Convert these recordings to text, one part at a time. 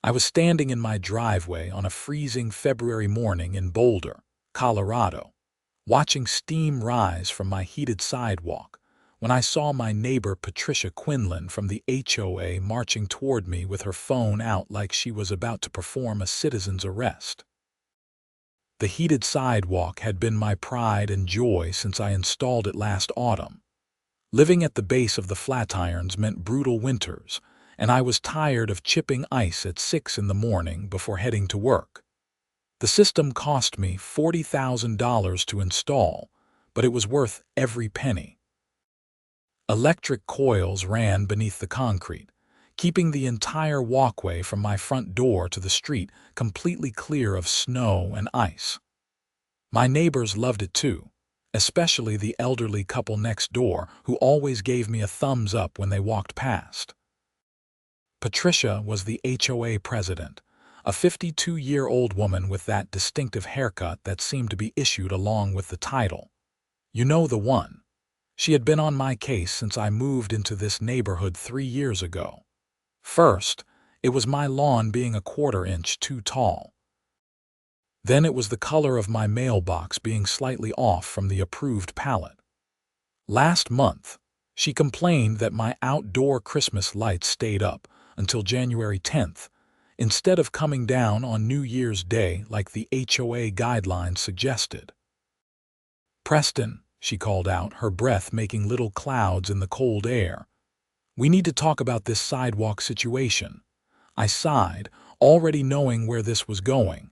I was standing in my driveway on a freezing February morning in Boulder, Colorado, watching steam rise from my heated sidewalk, when I saw my neighbor Patricia Quinlan from the HOA marching toward me with her phone out like she was about to perform a citizen's arrest. The heated sidewalk had been my pride and joy since I installed it last autumn. Living at the base of the Flatirons meant brutal winters, and I was tired of chipping ice at 6 in the morning before heading to work. The system cost me $40,000 to install, but it was worth every penny. Electric coils ran beneath the concrete, keeping the entire walkway from my front door to the street completely clear of snow and ice. My neighbors loved it too, especially the elderly couple next door who always gave me a thumbs up when they walked past. Patricia was the HOA president, a 52-year-old woman with that distinctive haircut that seemed to be issued along with the title. You know the one. She had been on my case since I moved into this neighborhood 3 years ago. First, it was my lawn being a quarter-inch too tall. Then it was the color of my mailbox being slightly off from the approved palette. Last month, she complained that my outdoor Christmas lights stayed up until January 10th, instead of coming down on New Year's Day like the HOA guidelines suggested. "Preston," she called out, her breath making little clouds in the cold air. "We need to talk about this sidewalk situation." I sighed, already knowing where this was going.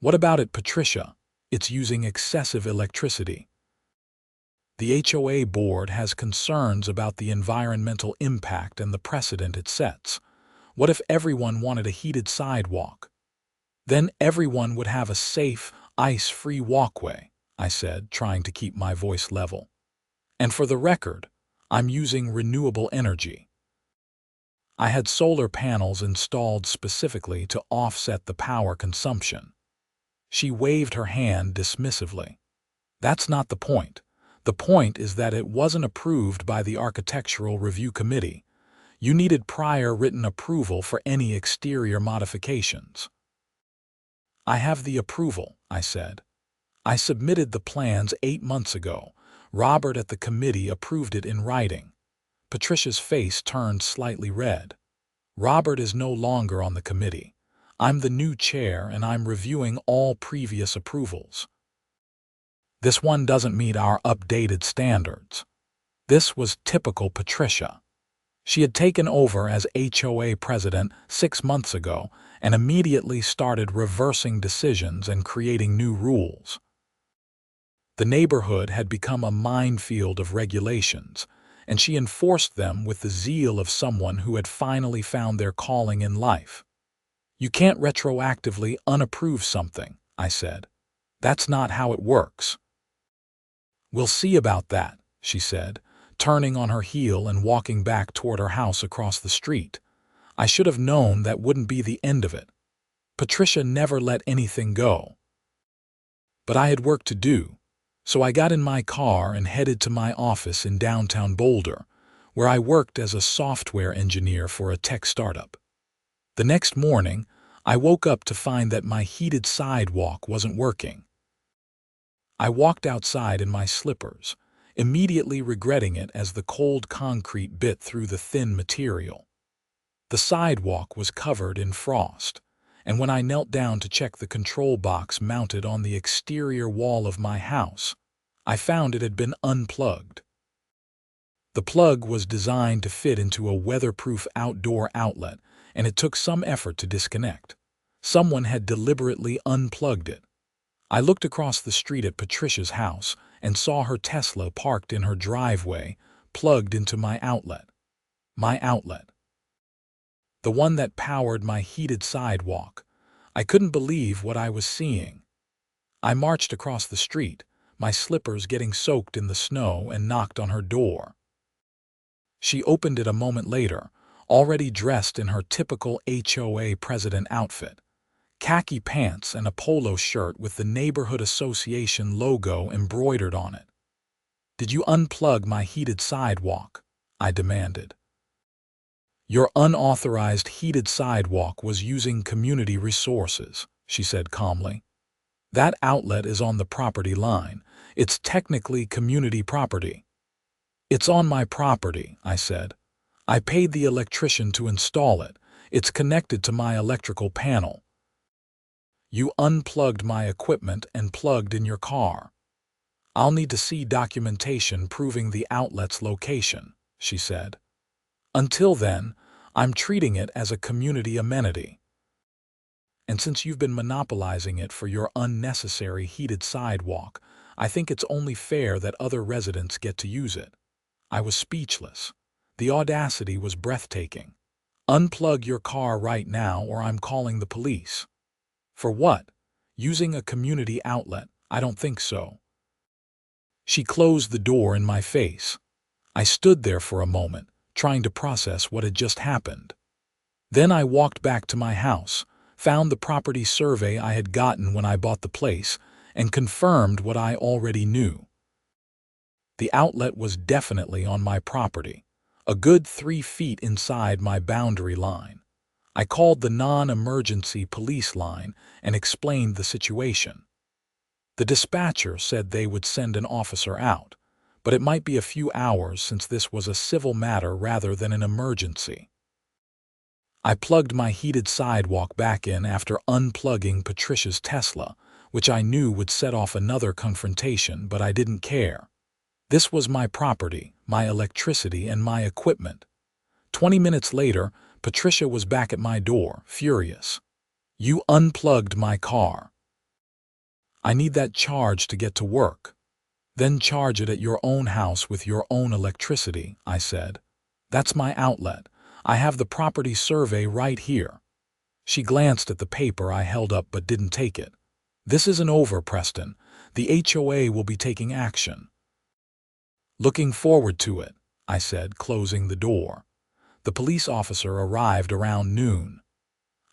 "What about it, Patricia? It's using excessive electricity." The HOA board has concerns about the environmental impact and the precedent it sets. What if everyone wanted a heated sidewalk? Then everyone would have a safe, ice-free walkway, I said, trying to keep my voice level. "And for the record, I'm using renewable energy. I had solar panels installed specifically to offset the power consumption." She waved her hand dismissively. "That's not the point. The point is that it wasn't approved by the Architectural Review Committee. You needed prior written approval for any exterior modifications." "I have the approval," I said. "I submitted the plans 8 months ago. Robert at the committee approved it in writing." Patricia's face turned slightly red. "Robert is no longer on the committee. I'm the new chair and I'm reviewing all previous approvals. This one doesn't meet our updated standards." This was typical Patricia. She had taken over as HOA president 6 months ago and immediately started reversing decisions and creating new rules. The neighborhood had become a minefield of regulations, and she enforced them with the zeal of someone who had finally found their calling in life. "You can't retroactively unapprove something," I said. "That's not how it works." "We'll see about that," she said, turning on her heel and walking back toward her house across the street. I should have known that wouldn't be the end of it. Patricia never let anything go. But I had work to do, so I got in my car and headed to my office in downtown Boulder, where I worked as a software engineer for a tech startup. The next morning, I woke up to find that my heated sidewalk wasn't working. I walked outside in my slippers, immediately regretting it as the cold concrete bit through the thin material. The sidewalk was covered in frost, and when I knelt down to check the control box mounted on the exterior wall of my house, I found it had been unplugged. The plug was designed to fit into a weatherproof outdoor outlet, and it took some effort to disconnect. Someone had deliberately unplugged it. I looked across the street at Patricia's house and saw her Tesla parked in her driveway, plugged into my outlet. My outlet. The one that powered my heated sidewalk. I couldn't believe what I was seeing. I marched across the street, my slippers getting soaked in the snow, and knocked on her door. She opened it a moment later, already dressed in her typical HOA president outfit. Khaki pants and a polo shirt with the neighborhood association logo embroidered on it. "Did you unplug my heated sidewalk?" I demanded. Your unauthorized heated sidewalk was using community resources, she said calmly. That outlet is on the property line. It's technically community property. It's on my property, I said. I paid the electrician to install it. It's connected to my electrical panel. You unplugged my equipment and plugged in your car. I'll need to see documentation proving the outlet's location, she said. Until then, I'm treating it as a community amenity. And since you've been monopolizing it for your unnecessary heated sidewalk, I think it's only fair that other residents get to use it. I was speechless. The audacity was breathtaking. Unplug your car right now or I'm calling the police. For what? Using a community outlet? I don't think so. She closed the door in my face. I stood there for a moment, trying to process what had just happened. Then I walked back to my house, found the property survey I had gotten when I bought the place, and confirmed what I already knew. The outlet was definitely on my property, a good 3 feet inside my boundary line. I called the non-emergency police line and explained the situation. The dispatcher said they would send an officer out, but it might be a few hours since this was a civil matter rather than an emergency. I plugged my heated sidewalk back in after unplugging Patricia's Tesla, which I knew would set off another confrontation, but I didn't care. This was my property, my electricity, and my equipment. 20 minutes later, Patricia was back at my door, furious. You unplugged my car. I need that charge to get to work. Then charge it at your own house with your own electricity, I said. That's my outlet. I have the property survey right here. She glanced at the paper I held up but didn't take it. This isn't over, Preston. The HOA will be taking action. Looking forward to it, I said, closing the door. The police officer arrived around noon.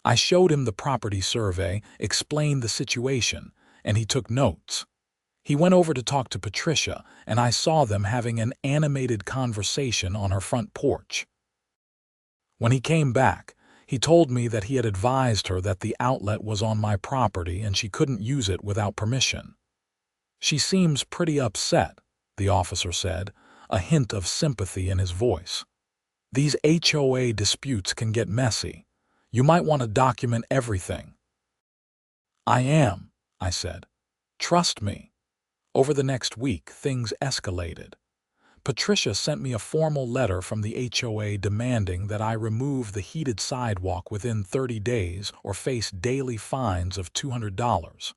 I showed him the property survey, explained the situation, and he took notes. He went over to talk to Patricia, and I saw them having an animated conversation on her front porch. When he came back, he told me that he had advised her that the outlet was on my property and she couldn't use it without permission. She seems pretty upset, the officer said, a hint of sympathy in his voice. These HOA disputes can get messy. You might want to document everything. I am, I said. Trust me. Over the next week, things escalated. Patricia sent me a formal letter from the HOA demanding that I remove the heated sidewalk within 30 days or face daily fines of $200.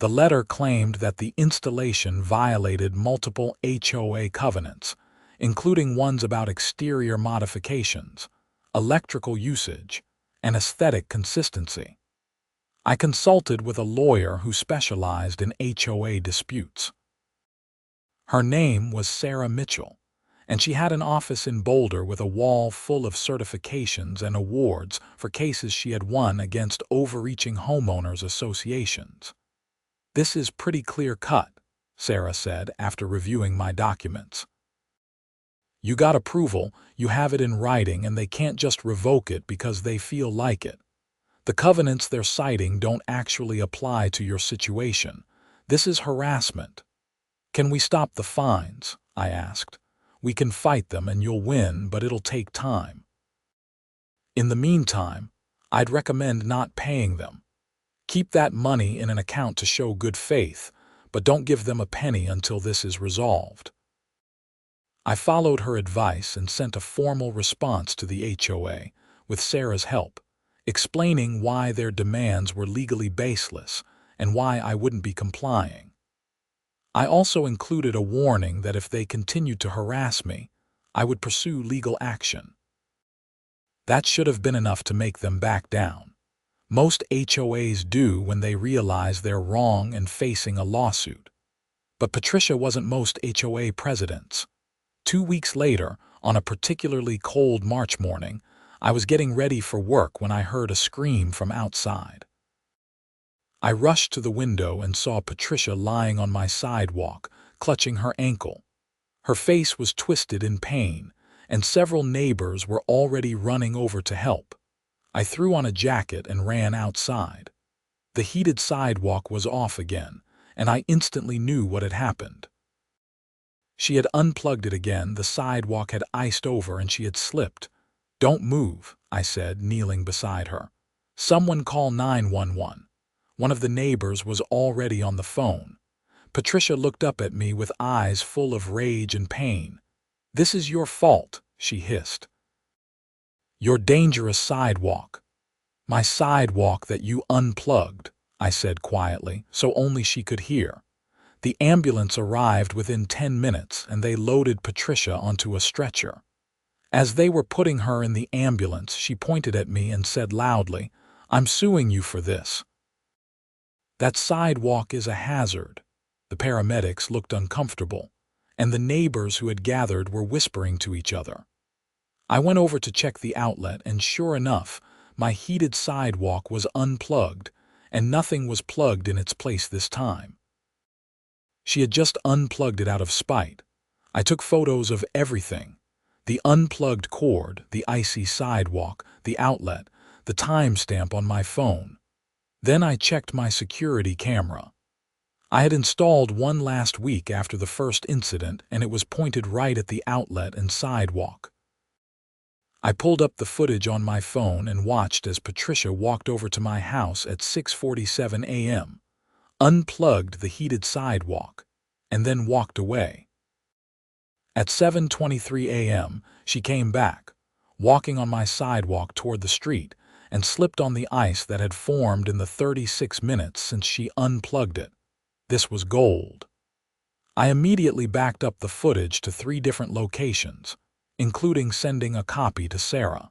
The letter claimed that the installation violated multiple HOA covenants, including ones about exterior modifications, electrical usage, and aesthetic consistency. I consulted with a lawyer who specialized in HOA disputes. Her name was Sarah Mitchell, and she had an office in Boulder with a wall full of certifications and awards for cases she had won against overreaching homeowners associations. This is pretty clear-cut, Sarah said after reviewing my documents. You got approval, you have it in writing, and they can't just revoke it because they feel like it. The covenants they're citing don't actually apply to your situation. This is harassment. Can we stop the fines? I asked. We can fight them and you'll win, but it'll take time. In the meantime, I'd recommend not paying them. Keep that money in an account to show good faith, but don't give them a penny until this is resolved. I followed her advice and sent a formal response to the HOA, with Sarah's help, explaining why their demands were legally baseless and why I wouldn't be complying. I also included a warning that if they continued to harass me, I would pursue legal action. That should have been enough to make them back down. Most HOAs do when they realize they're wrong and facing a lawsuit. But Patricia wasn't most HOA presidents. 2 weeks later, on a particularly cold March morning, I was getting ready for work when I heard a scream from outside. I rushed to the window and saw Patricia lying on my sidewalk, clutching her ankle. Her face was twisted in pain, and several neighbors were already running over to help. I threw on a jacket and ran outside. The heated sidewalk was off again, and I instantly knew what had happened. She had unplugged it again, the sidewalk had iced over and she had slipped. "Don't move," I said, kneeling beside her. "Someone call 911. One of the neighbors was already on the phone. Patricia looked up at me with eyes full of rage and pain. "This is your fault," she hissed. "Your dangerous sidewalk." "My sidewalk that you unplugged," I said quietly, so only she could hear. The ambulance arrived within 10 minutes and they loaded Patricia onto a stretcher. As they were putting her in the ambulance, she pointed at me and said loudly, "I'm suing you for this." That sidewalk is a hazard. The paramedics looked uncomfortable, and the neighbors who had gathered were whispering to each other. I went over to check the outlet, and sure enough, my heated sidewalk was unplugged, and nothing was plugged in its place this time. She had just unplugged it out of spite. I took photos of everything: the unplugged cord, the icy sidewalk, the outlet, the timestamp on my phone. Then I checked my security camera. I had installed one last week after the first incident, and it was pointed right at the outlet and sidewalk. I pulled up the footage on my phone and watched as Patricia walked over to my house at 6:47 a.m., unplugged the heated sidewalk, and then walked away. At 7:23 a.m., she came back, walking on my sidewalk toward the street, and slipped on the ice that had formed in the 36 minutes since she unplugged it. This was gold. I immediately backed up the footage to 3 different locations, including sending a copy to Sarah.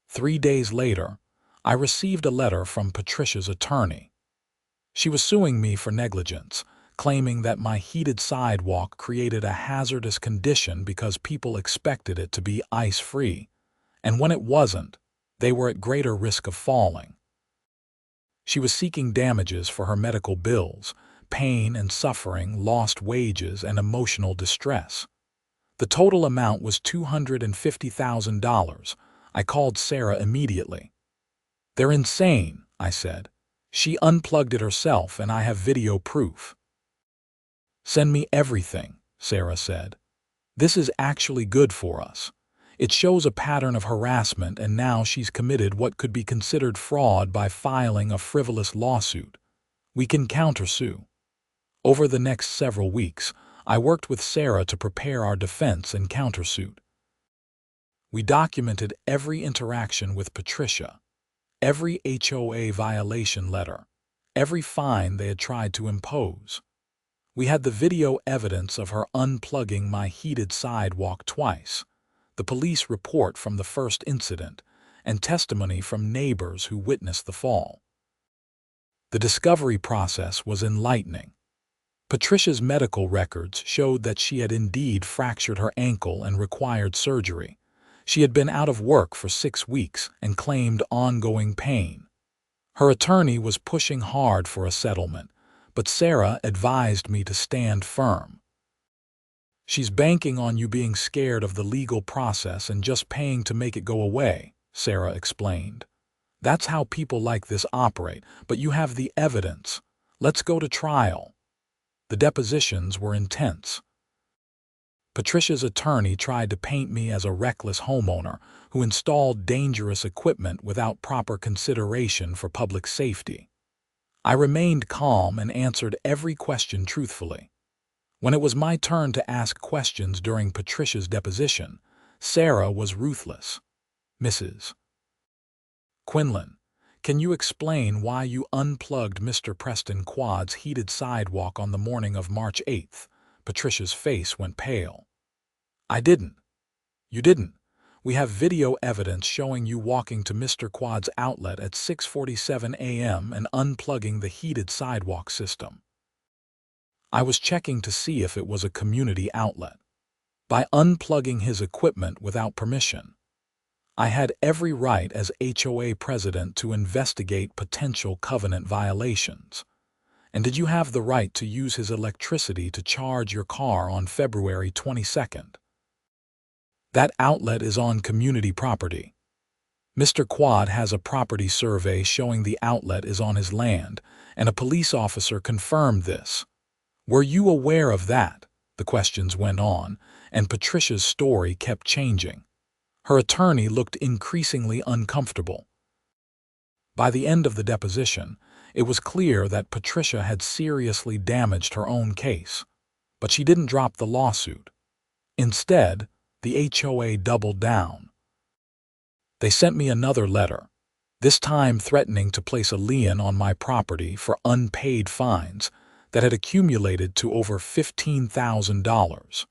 3 days later, I received a letter from Patricia's attorney. She was suing me for negligence, claiming that my heated sidewalk created a hazardous condition because people expected it to be ice-free, and when it wasn't, they were at greater risk of falling. She was seeking damages for her medical bills, pain and suffering, lost wages, and emotional distress. The total amount was $250,000. I called Sarah immediately. "They're insane," I said. "She unplugged it herself and I have video proof." "Send me everything," Sarah said. "This is actually good for us. It shows a pattern of harassment, and now she's committed what could be considered fraud by filing a frivolous lawsuit. We can countersue." Over the next several weeks, I worked with Sarah to prepare our defense and countersuit. We documented every interaction with Patricia, every HOA violation letter, every fine they had tried to impose. We had the video evidence of her unplugging my heated sidewalk twice, the police report from the first incident, and testimony from neighbors who witnessed the fall. The discovery process was enlightening. Patricia's medical records showed that she had indeed fractured her ankle and required surgery. She had been out of work for 6 weeks and claimed ongoing pain. Her attorney was pushing hard for a settlement, but Sarah advised me to stand firm. "She's banking on you being scared of the legal process and just paying to make it go away," Sarah explained. "That's how people like this operate, but you have the evidence. Let's go to trial." The depositions were intense. Patricia's attorney tried to paint me as a reckless homeowner who installed dangerous equipment without proper consideration for public safety. I remained calm and answered every question truthfully. When it was my turn to ask questions during Patricia's deposition, Sarah was ruthless. "Mrs. Quinlan, can you explain why you unplugged Mr. Preston Quade's heated sidewalk on the morning of March 8th? Patricia's face went pale. "I didn't." "You didn't. We have video evidence showing you walking to Mr. Quade's outlet at 6:47 a.m. and unplugging the heated sidewalk system." "I was checking to see if it was a community outlet. By unplugging his equipment without permission, I had every right as HOA president to investigate potential covenant violations. And did you have the right to use his electricity to charge your car on February 22nd? That outlet is on community property. Mr. Quad has a property survey showing the outlet is on his land, and a police officer confirmed this. Were you aware of that? The questions went on, and Patricia's story kept changing. Her attorney looked increasingly uncomfortable. By the end of the deposition, it was clear that Patricia had seriously damaged her own case, but she didn't drop the lawsuit. Instead, the HOA doubled down. They sent me another letter, this time threatening to place a lien on my property for unpaid fines that had accumulated to over $15,000.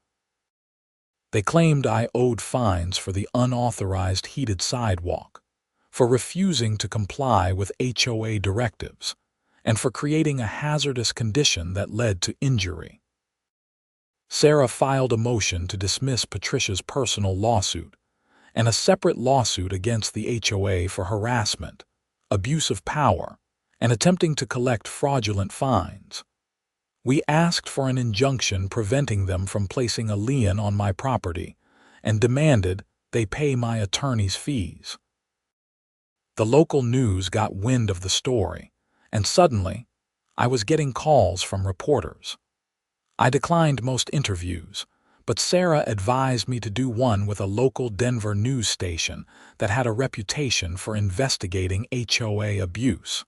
They claimed I owed fines for the unauthorized heated sidewalk, for refusing to comply with HOA directives, and for creating a hazardous condition that led to injury. Sarah filed a motion to dismiss Patricia's personal lawsuit and a separate lawsuit against the HOA for harassment, abuse of power, and attempting to collect fraudulent fines. We asked for an injunction preventing them from placing a lien on my property and demanded they pay my attorney's fees. The local news got wind of the story, and suddenly, I was getting calls from reporters. I declined most interviews, but Sarah advised me to do one with a local Denver news station that had a reputation for investigating HOA abuse.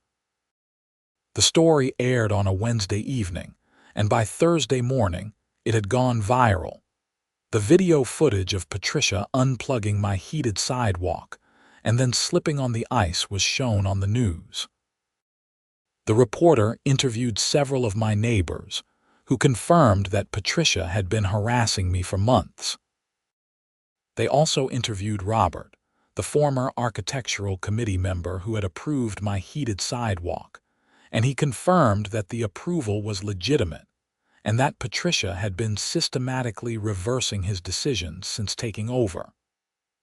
The story aired on a Wednesday evening, and by Thursday morning, it had gone viral. The video footage of Patricia unplugging my heated sidewalk and then slipping on the ice was shown on the news. The reporter interviewed several of my neighbors, who confirmed that Patricia had been harassing me for months. They also interviewed Robert, the former architectural committee member who had approved my heated sidewalk, and he confirmed that the approval was legitimate and that Patricia had been systematically reversing his decisions since taking over.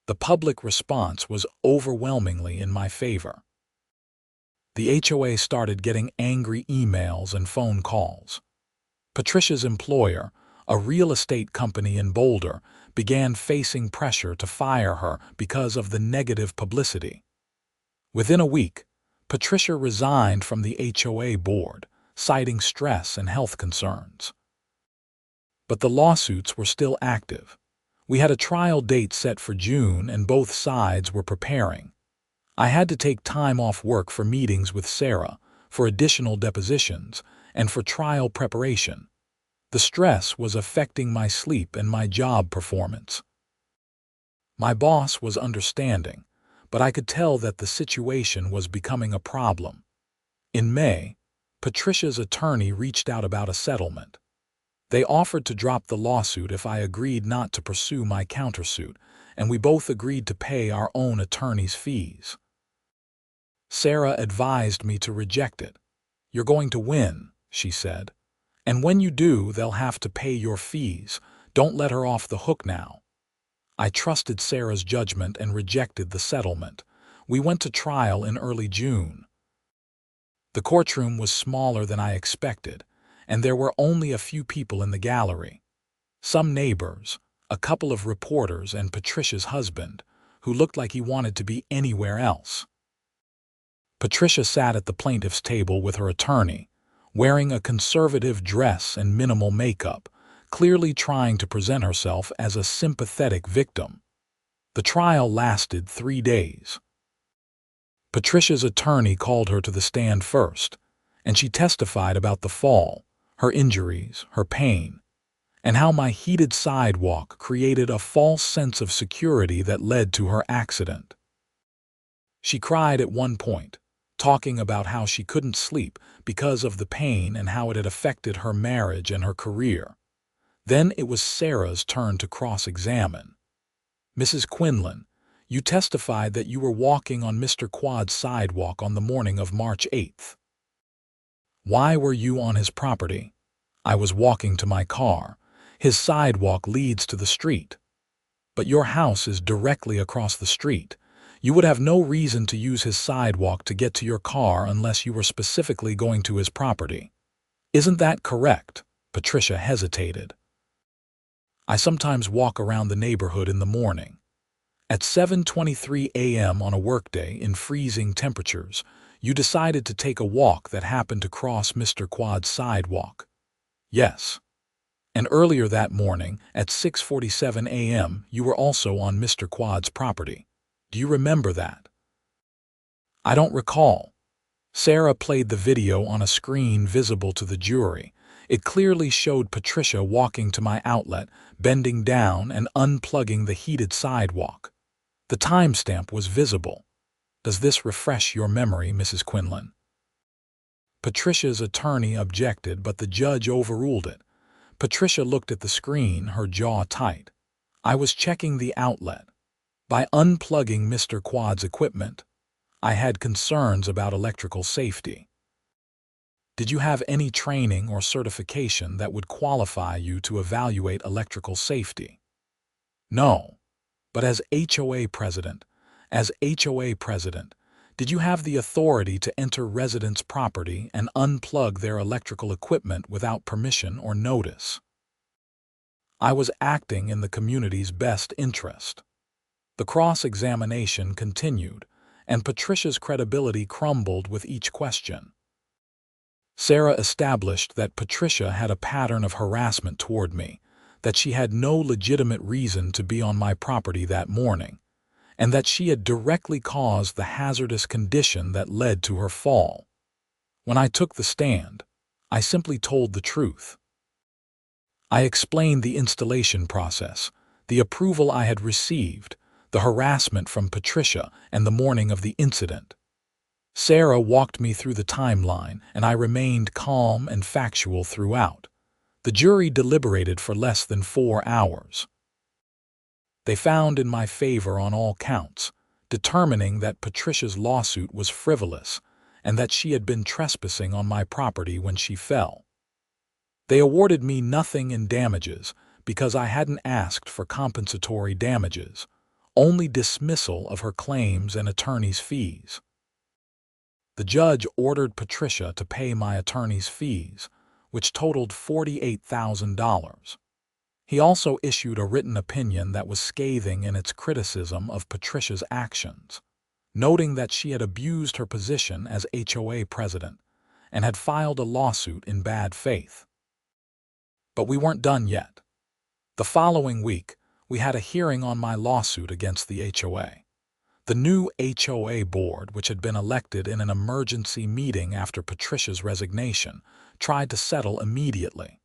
The public response was overwhelmingly in my favor. The HOA started getting angry emails and phone calls. Patricia's employer, a real estate company in Boulder, began facing pressure to fire her because of the negative publicity. Within a week, Patricia resigned from the HOA board, citing stress and health concerns. But the lawsuits were still active. We had a trial date set for June and both sides were preparing. I had to take time off work for meetings with Sarah, for additional depositions, and for trial preparation. The stress was affecting my sleep and my job performance. My boss was understanding, but I could tell that the situation was becoming a problem. In May, Patricia's attorney reached out about a settlement. They offered to drop the lawsuit if I agreed not to pursue my countersuit, and we both agreed to pay our own attorney's fees. Sarah advised me to reject it. "You're going to win," she said. "And when you do, they'll have to pay your fees. Don't let her off the hook now." I trusted Sarah's judgment and rejected the settlement. We went to trial in early June. The courtroom was smaller than I expected, and there were only a few people in the gallery. Some neighbors, a couple of reporters, and Patricia's husband, who looked like he wanted to be anywhere else. Patricia sat at the plaintiff's table with her attorney, wearing a conservative dress and minimal makeup, clearly trying to present herself as a sympathetic victim. The trial lasted 3 days. Patricia's attorney called her to the stand first, and she testified about the fall, her injuries, her pain, and how my heated sidewalk created a false sense of security that led to her accident. She cried at one point, talking about how she couldn't sleep because of the pain and how it had affected her marriage and her career. Then it was Sarah's turn to cross-examine. "Mrs. Quinlan, you testified that you were walking on Mr. Quad's sidewalk on the morning of March 8th. Why were you on his property?" "I was walking to my car. His sidewalk leads to the street." "But your house is directly across the street. You would have no reason to use his sidewalk to get to your car unless you were specifically going to his property. Isn't that correct?" Patricia hesitated. I sometimes walk around the neighborhood in the morning. At 7:23 a.m. on a workday in freezing temperatures, you decided to take a walk that happened to cross Mr. Quade's sidewalk. Yes. And earlier that morning, at 6:47 a.m., you were also on Mr. Quade's property. Do you remember that? I don't recall. Sarah played the video on a screen visible to the jury. It clearly showed Patricia walking to my outlet, bending down and unplugging the heated sidewalk. The timestamp was visible. Does this refresh your memory, Mrs. Quinlan? Patricia's attorney objected, but the judge overruled it. Patricia looked at the screen, her jaw tight. I was checking the outlet. By unplugging Mr. Quade's equipment, I had concerns about electrical safety. Did you have any training or certification that would qualify you to evaluate electrical safety? No. But as HOA president, did you have the authority to enter residents' property and unplug their electrical equipment without permission or notice? I was acting in the community's best interest. The cross-examination continued, and Patricia's credibility crumbled with each question. Sarah established that Patricia had a pattern of harassment toward me, that she had no legitimate reason to be on my property that morning, and that she had directly caused the hazardous condition that led to her fall. When I took the stand, I simply told the truth. I explained the installation process, the approval I had received, the harassment from Patricia, and the morning of the incident. Sarah walked me through the timeline, and I remained calm and factual throughout. The jury deliberated for less than 4 hours. They found in my favor on all counts, determining that Patricia's lawsuit was frivolous and that she had been trespassing on my property when she fell. They awarded me nothing in damages because I hadn't asked for compensatory damages, only dismissal of her claims and attorney's fees. The judge ordered Patricia to pay my attorney's fees, which totaled $48,000. He also issued a written opinion that was scathing in its criticism of Patricia's actions, noting that she had abused her position as HOA president and had filed a lawsuit in bad faith. But we weren't done yet. The following week, we had a hearing on my lawsuit against the HOA. The new HOA board, which had been elected in an emergency meeting after Patricia's resignation, tried to settle immediately.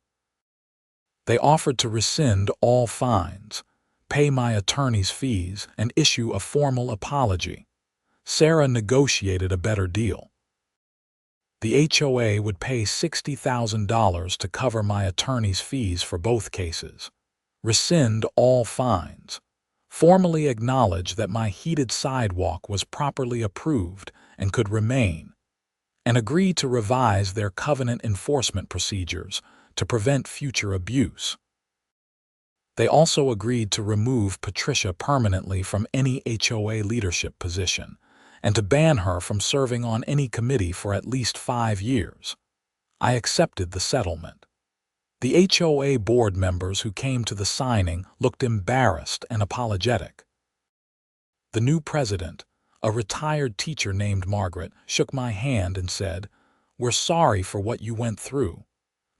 They offered to rescind all fines, pay my attorney's fees, and issue a formal apology. Sarah negotiated a better deal. The HOA would pay $60,000 to cover my attorney's fees for both cases, rescind all fines, formally acknowledge that my heated sidewalk was properly approved and could remain, and agree to revise their covenant enforcement procedures to prevent future abuse. They also agreed to remove Patricia permanently from any HOA leadership position and to ban her from serving on any committee for at least 5 years. I accepted the settlement. The HOA board members who came to the signing looked embarrassed and apologetic. The new president, a retired teacher named Margaret, shook my hand and said, "We're sorry for what you went through.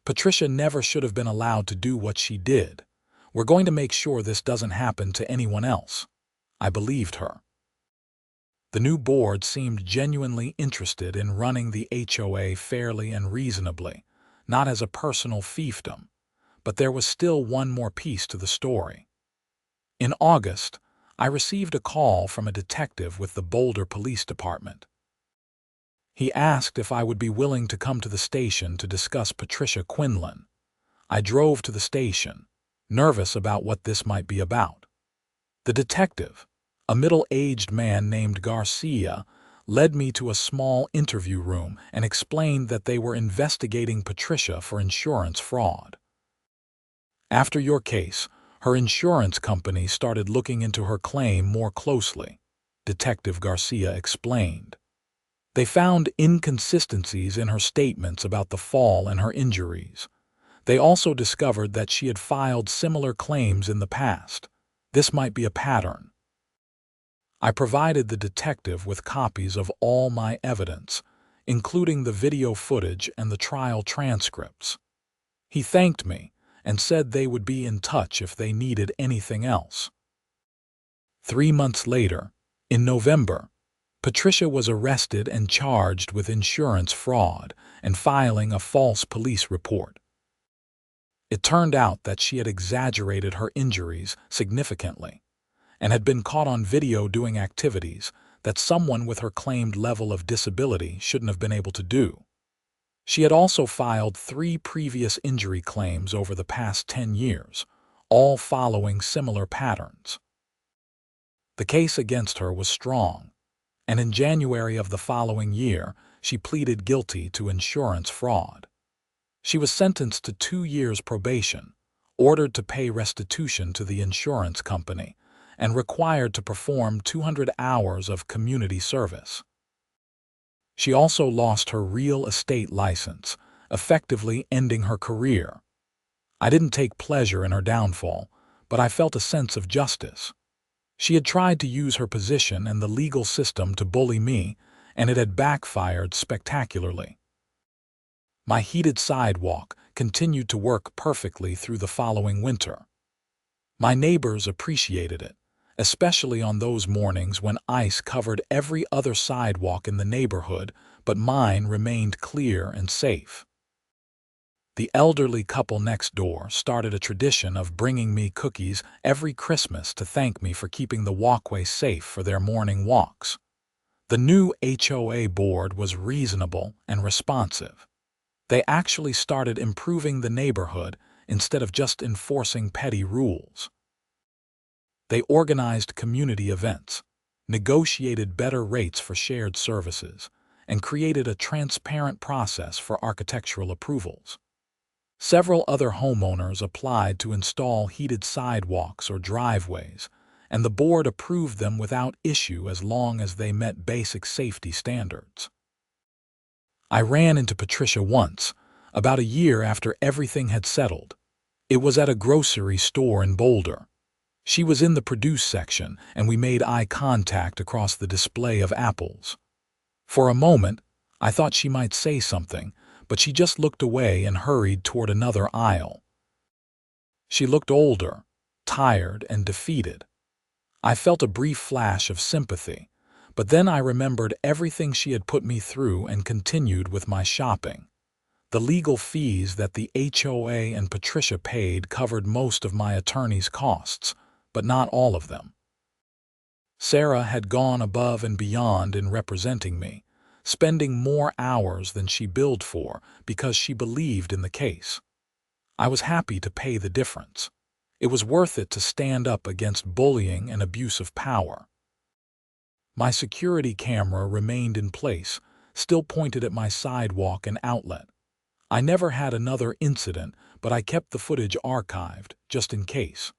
Patricia never should have been allowed to do what she did. We're going to make sure this doesn't happen to anyone else." I believed her. The new board seemed genuinely interested in running the HOA fairly and reasonably, not as a personal fiefdom, but there was still one more piece to the story. In August, I received a call from a detective with the Boulder Police Department. He asked if I would be willing to come to the station to discuss Patricia Quinlan. I drove to the station, nervous about what this might be about. The detective, a middle-aged man named Garcia, led me to a small interview room and explained that they were investigating Patricia for insurance fraud. After your case, her insurance company started looking into her claim more closely, Detective Garcia explained. They found inconsistencies in her statements about the fall and her injuries. They also discovered that she had filed similar claims in the past. This might be a pattern. I provided the detective with copies of all my evidence, including the video footage and the trial transcripts. He thanked me and said they would be in touch if they needed anything else. 3 months later, in November, Patricia was arrested and charged with insurance fraud and filing a false police report. It turned out that she had exaggerated her injuries significantly and had been caught on video doing activities that someone with her claimed level of disability shouldn't have been able to do. She had also filed 3 previous injury claims over the past 10 years, all following similar patterns. The case against her was strong, and in January of the following year, she pleaded guilty to insurance fraud. She was sentenced to 2 years probation, ordered to pay restitution to the insurance company, and required to perform 200 hours of community service. She also lost her real estate license, effectively ending her career. I didn't take pleasure in her downfall, but I felt a sense of justice. She had tried to use her position and the legal system to bully me, and it had backfired spectacularly. My heated sidewalk continued to work perfectly through the following winter. My neighbors appreciated it, especially on those mornings when ice covered every other sidewalk in the neighborhood, but mine remained clear and safe. The elderly couple next door started a tradition of bringing me cookies every Christmas to thank me for keeping the walkway safe for their morning walks. The new HOA board was reasonable and responsive. They actually started improving the neighborhood instead of just enforcing petty rules. They organized community events, negotiated better rates for shared services, and created a transparent process for architectural approvals. Several other homeowners applied to install heated sidewalks or driveways, and the board approved them without issue as long as they met basic safety standards. I ran into Patricia once, about a year after everything had settled. It was at a grocery store in Boulder. She was in the produce section, and we made eye contact across the display of apples. For a moment, I thought she might say something, but she just looked away and hurried toward another aisle. She looked older, tired, and defeated. I felt a brief flash of sympathy, but then I remembered everything she had put me through and continued with my shopping. The legal fees that the HOA and Patricia paid covered most of my attorney's costs, but not all of them. Sarah had gone above and beyond in representing me, spending more hours than she billed for because she believed in the case. I was happy to pay the difference. It was worth it to stand up against bullying and abuse of power. My security camera remained in place, still pointed at my sidewalk and outlet. I never had another incident, but I kept the footage archived, just in case.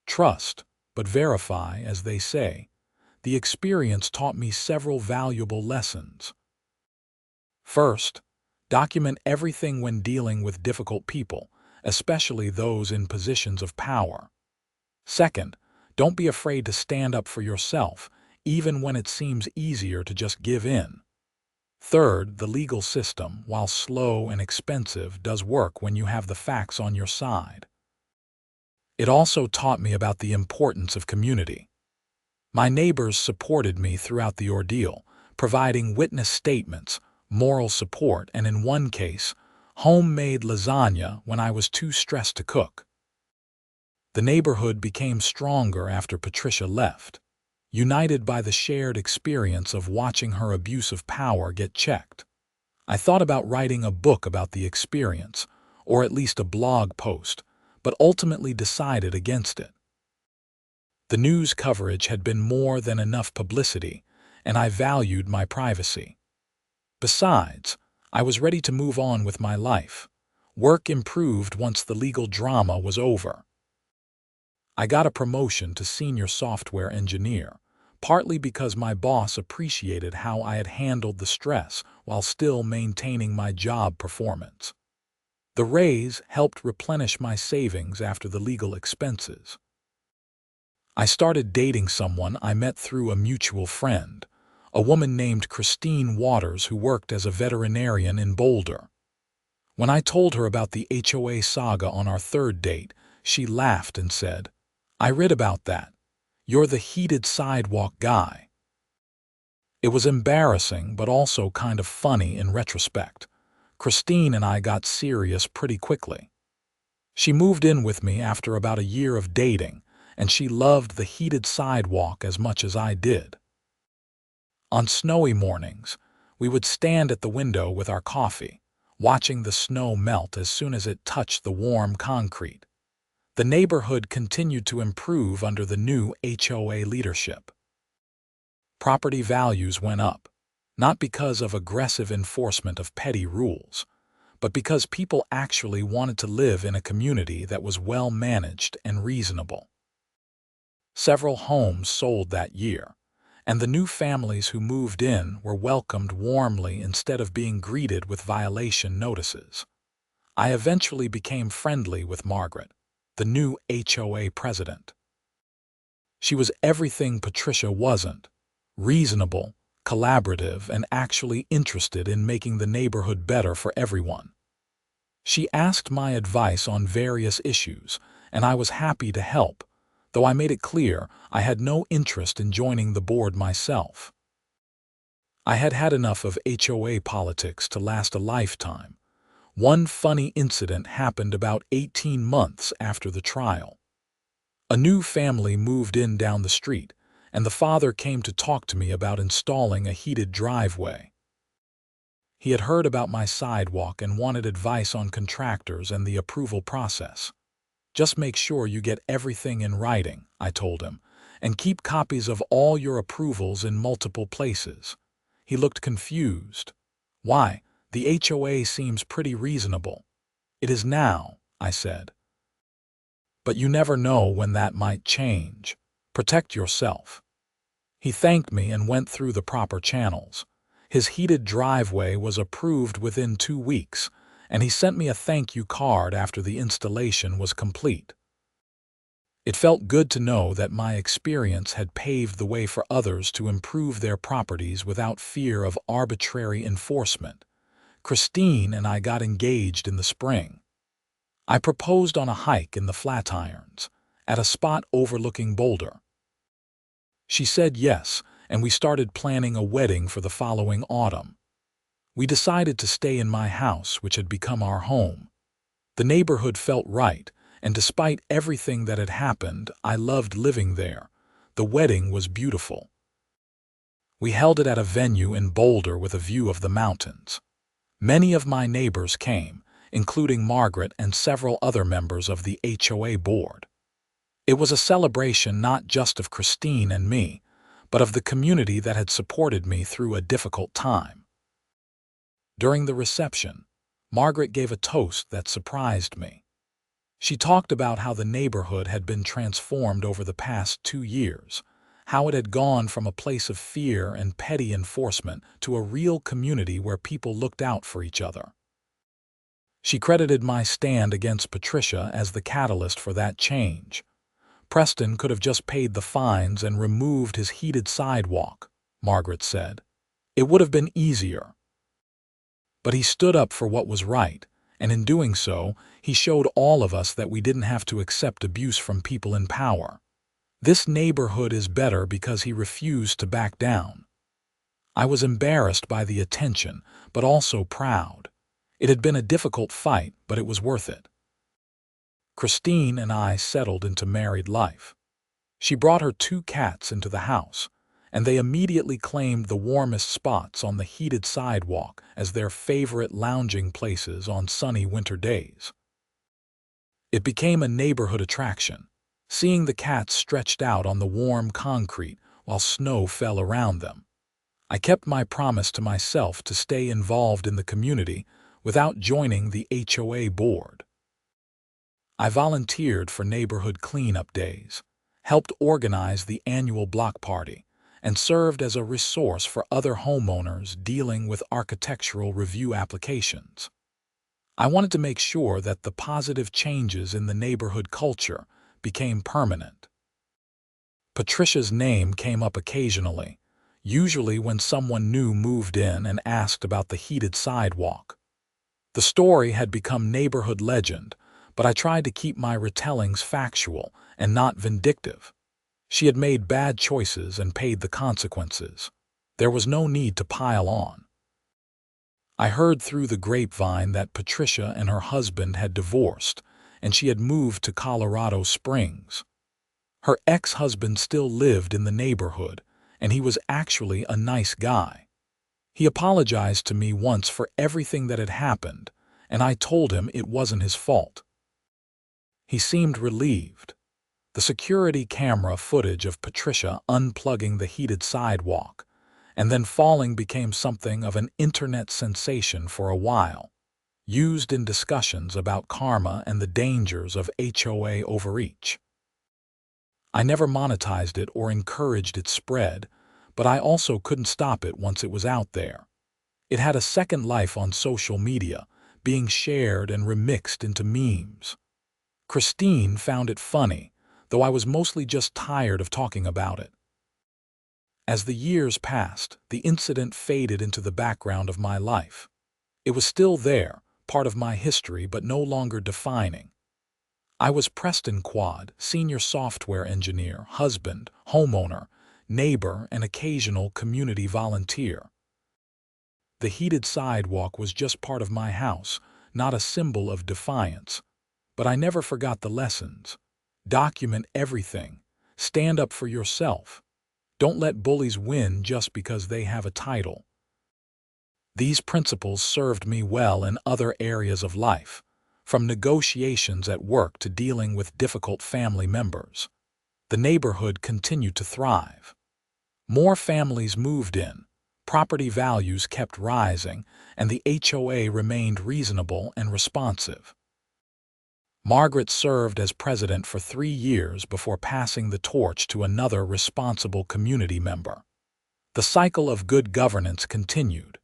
Trust, but verify, as they say. The experience taught me several valuable lessons. First, document everything when dealing with difficult people, especially those in positions of power. Second, don't be afraid to stand up for yourself, even when it seems easier to just give in. Third, the legal system, while slow and expensive, does work when you have the facts on your side. It also taught me about the importance of community. My neighbors supported me throughout the ordeal, providing witness statements, moral support, and in one case, homemade lasagna when I was too stressed to cook. The neighborhood became stronger after Patricia left, united by the shared experience of watching her abuse of power get checked. I thought about writing a book about the experience, or at least a blog post, but ultimately decided against it. The news coverage had been more than enough publicity, and I valued my privacy. Besides, I was ready to move on with my life. Work improved once the legal drama was over. I got a promotion to senior software engineer, partly because my boss appreciated how I had handled the stress while still maintaining my job performance. The raise helped replenish my savings after the legal expenses. I started dating someone I met through a mutual friend, a woman named Christine Waters who worked as a veterinarian in Boulder. When I told her about the HOA saga on our third date, she laughed and said, "I read about that. You're the heated sidewalk guy." It was embarrassing, but also kind of funny in retrospect. Christine and I got serious pretty quickly. She moved in with me after about a year of dating, and she loved the heated sidewalk as much as I did. On snowy mornings, we would stand at the window with our coffee, watching the snow melt as soon as it touched the warm concrete. The neighborhood continued to improve under the new HOA leadership. Property values went up, not because of aggressive enforcement of petty rules, but because people actually wanted to live in a community that was well managed and reasonable. Several homes sold that year, and the new families who moved in were welcomed warmly instead of being greeted with violation notices. I eventually became friendly with Margaret, the new HOA president. She was everything Patricia wasn't: reasonable, collaborative, and actually interested in making the neighborhood better for everyone. She asked my advice on various issues, and I was happy to help, though I made it clear I had no interest in joining the board myself. I had had enough of HOA politics to last a lifetime. One funny incident happened about 18 months after the trial. A new family moved in down the street, and the father came to talk to me about installing a heated driveway. He had heard about my sidewalk and wanted advice on contractors and the approval process. "Just make sure you get everything in writing," I told him, "and keep copies of all your approvals in multiple places." He looked confused. "Why? The HOA seems pretty reasonable." "It is now," I said. "But you never know when that might change. Protect yourself." He thanked me and went through the proper channels. His heated driveway was approved within 2 weeks, and he sent me a thank you card after the installation was complete. It felt good to know that my experience had paved the way for others to improve their properties without fear of arbitrary enforcement. Christine and I got engaged in the spring. I proposed on a hike in the Flatirons, at a spot overlooking Boulder. She said yes, and we started planning a wedding for the following autumn. We decided to stay in my house, which had become our home. The neighborhood felt right, and despite everything that had happened, I loved living there. The wedding was beautiful. We held it at a venue in Boulder with a view of the mountains. Many of my neighbors came, including Margaret and several other members of the HOA board. It was a celebration not just of Christine and me, but of the community that had supported me through a difficult time. During the reception, Margaret gave a toast that surprised me. She talked about how the neighborhood had been transformed over the past 2 years, how it had gone from a place of fear and petty enforcement to a real community where people looked out for each other. She credited my stand against Patricia as the catalyst for that change. "Preston could have just paid the fines and removed his heated sidewalk," Margaret said. "It would have been easier. But he stood up for what was right, and in doing so, he showed all of us that we didn't have to accept abuse from people in power. This neighborhood is better because he refused to back down." I was embarrassed by the attention, but also proud. It had been a difficult fight, but it was worth it. Christine and I settled into married life. She brought her 2 cats into the house, and they immediately claimed the warmest spots on the heated sidewalk as their favorite lounging places on sunny winter days. It became a neighborhood attraction, seeing the cats stretched out on the warm concrete while snow fell around them. I kept my promise to myself to stay involved in the community without joining the HOA board. I volunteered for neighborhood cleanup days, helped organize the annual block party, and served as a resource for other homeowners dealing with architectural review applications. I wanted to make sure that the positive changes in the neighborhood culture became permanent. Patricia's name came up occasionally, usually when someone new moved in and asked about the heated sidewalk. The story had become neighborhood legend, but I tried to keep my retellings factual and not vindictive. She had made bad choices and paid the consequences. There was no need to pile on. I heard through the grapevine that Patricia and her husband had divorced, and she had moved to Colorado Springs. Her ex-husband still lived in the neighborhood, and he was actually a nice guy. He apologized to me once for everything that had happened, and I told him it wasn't his fault. He seemed relieved. The security camera footage of Patricia unplugging the heated sidewalk and then falling became something of an internet sensation for a while, used in discussions about karma and the dangers of HOA overreach. I never monetized it or encouraged its spread, but I also couldn't stop it once it was out there. It had a second life on social media, being shared and remixed into memes. Christine found it funny, though I was mostly just tired of talking about it. As the years passed, the incident faded into the background of my life. It was still there, part of my history, but no longer defining. I was Preston Quade, senior software engineer, husband, homeowner, neighbor, and occasional community volunteer. The heated sidewalk was just part of my house, not a symbol of defiance. But I never forgot the lessons. Document everything. Stand up for yourself. Don't let bullies win just because they have a title. These principles served me well in other areas of life, from negotiations at work to dealing with difficult family members. The neighborhood continued to thrive. More families moved in, property values kept rising, and the HOA remained reasonable and responsive. Margaret served as president for 3 years before passing the torch to another responsible community member. The cycle of good governance continued.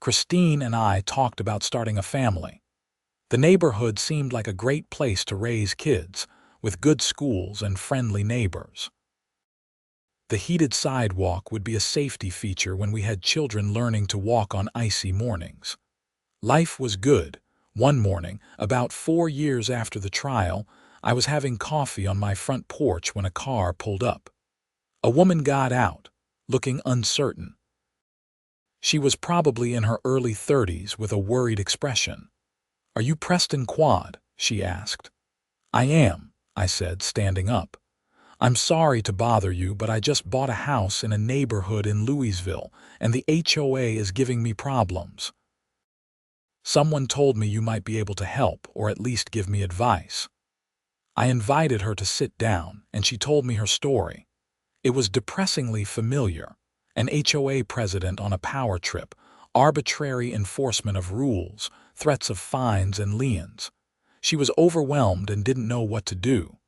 Christine and I talked about starting a family. The neighborhood seemed like a great place to raise kids, with good schools and friendly neighbors. The heated sidewalk would be a safety feature when we had children learning to walk on icy mornings. Life was good. One morning, about 4 years after the trial, I was having coffee on my front porch when a car pulled up. A woman got out, looking uncertain. She was probably in her early 30s with a worried expression. "Are you Preston Quade?" she asked. "I am," I said, standing up. "I'm sorry to bother you, but I just bought a house in a neighborhood in Louisville, and the HOA is giving me problems. Someone told me you might be able to help, or at least give me advice." I invited her to sit down, and she told me her story. It was depressingly familiar. An HOA president on a power trip, arbitrary enforcement of rules, threats of fines and liens. She was overwhelmed and didn't know what to do.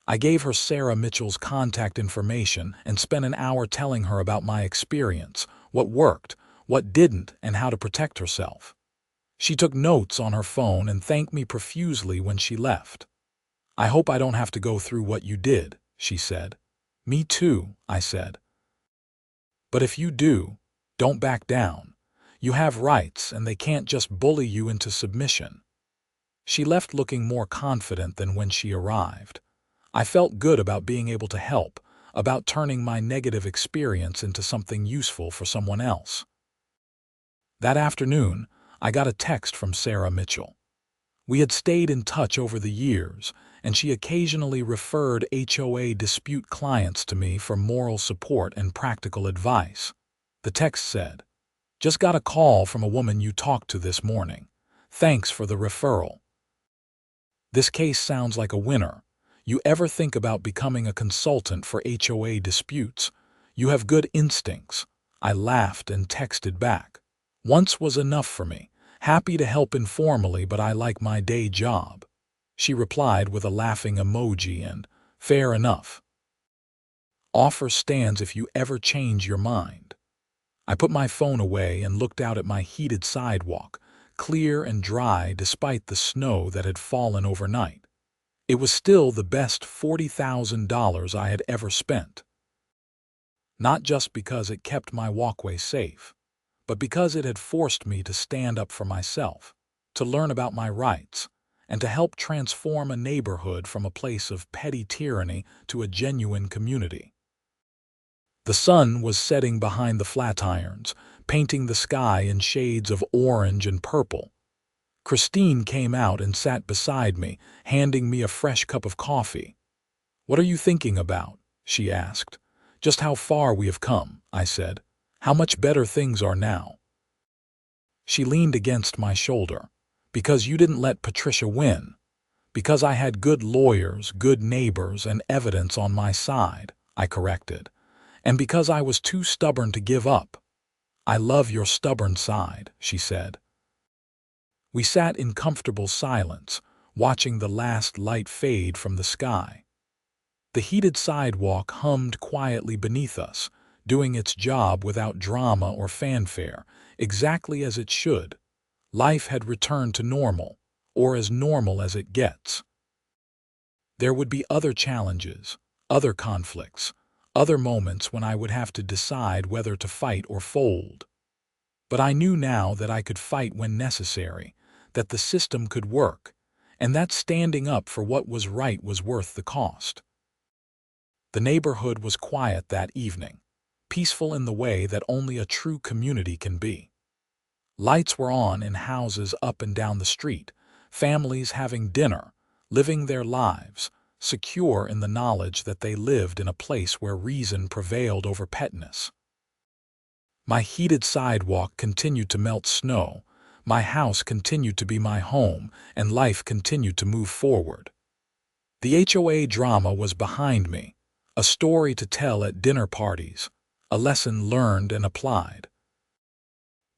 I gave her Sarah Mitchell's contact information and spent an hour telling her about my experience, what worked, what didn't, and how to protect herself. She took notes on her phone and thanked me profusely when she left. "I hope I don't have to go through what you did," she said. "Me too," I said. "But if you do, don't back down. You have rights, and they can't just bully you into submission." She left looking more confident than when she arrived. I felt good about being able to help, about turning my negative experience into something useful for someone else. That afternoon, I got a text from Sarah Mitchell. We had stayed in touch over the years, and she occasionally referred HOA dispute clients to me for moral support and practical advice. The text said, "Just got a call from a woman you talked to this morning. Thanks for the referral. This case sounds like a winner. You ever think about becoming a consultant for HOA disputes? You have good instincts." I laughed and texted back. "Once was enough for me. Happy to help informally, but I like my day job." She replied with a laughing emoji and, "Fair enough. Offer stands if you ever change your mind." I put my phone away and looked out at my heated sidewalk, clear and dry despite the snow that had fallen overnight. It was still the best $40,000 I had ever spent. Not just because it kept my walkway safe, but because it had forced me to stand up for myself, to learn about my rights, and to help transform a neighborhood from a place of petty tyranny to a genuine community. The sun was setting behind the flatirons, painting the sky in shades of orange and purple. Christine came out and sat beside me, handing me a fresh cup of coffee. "What are you thinking about?" she asked. "Just how far we have come," I said. "How much better things are now." She leaned against my shoulder. "Because you didn't let Patricia win. Because I had good lawyers, good neighbors, and evidence on my side," I corrected. "And because I was too stubborn to give up." "I love your stubborn side," she said. We sat in comfortable silence, watching the last light fade from the sky. The heated sidewalk hummed quietly beneath us, doing its job without drama or fanfare, exactly as it should. Life had returned to normal, or as normal as it gets. There would be other challenges, other conflicts, other moments when I would have to decide whether to fight or fold. But I knew now that I could fight when necessary, that the system could work, and that standing up for what was right was worth the cost. The neighborhood was quiet that evening, peaceful in the way that only a true community can be. Lights were on in houses up and down the street, families having dinner, living their lives, secure in the knowledge that they lived in a place where reason prevailed over pettiness. My heated sidewalk continued to melt snow, my house continued to be my home, and life continued to move forward. The HOA drama was behind me, a story to tell at dinner parties, a lesson learned and applied.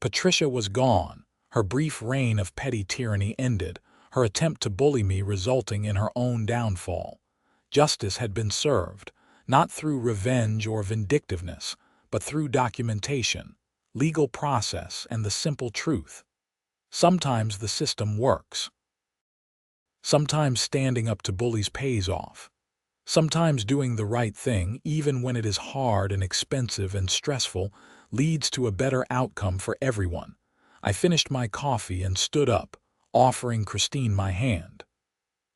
Patricia was gone, her brief reign of petty tyranny ended, her attempt to bully me resulting in her own downfall. Justice had been served, not through revenge or vindictiveness, but through documentation, legal process, and the simple truth. Sometimes the system works. Sometimes standing up to bullies pays off. Sometimes doing the right thing, even when it is hard and expensive and stressful, leads to a better outcome for everyone. I finished my coffee and stood up, offering Christine my hand.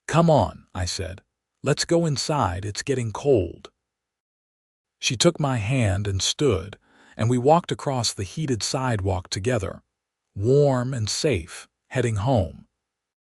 "Come on," I said. "Let's go inside, it's getting cold." She took my hand and stood, and we walked across the heated sidewalk together, warm and safe, heading home.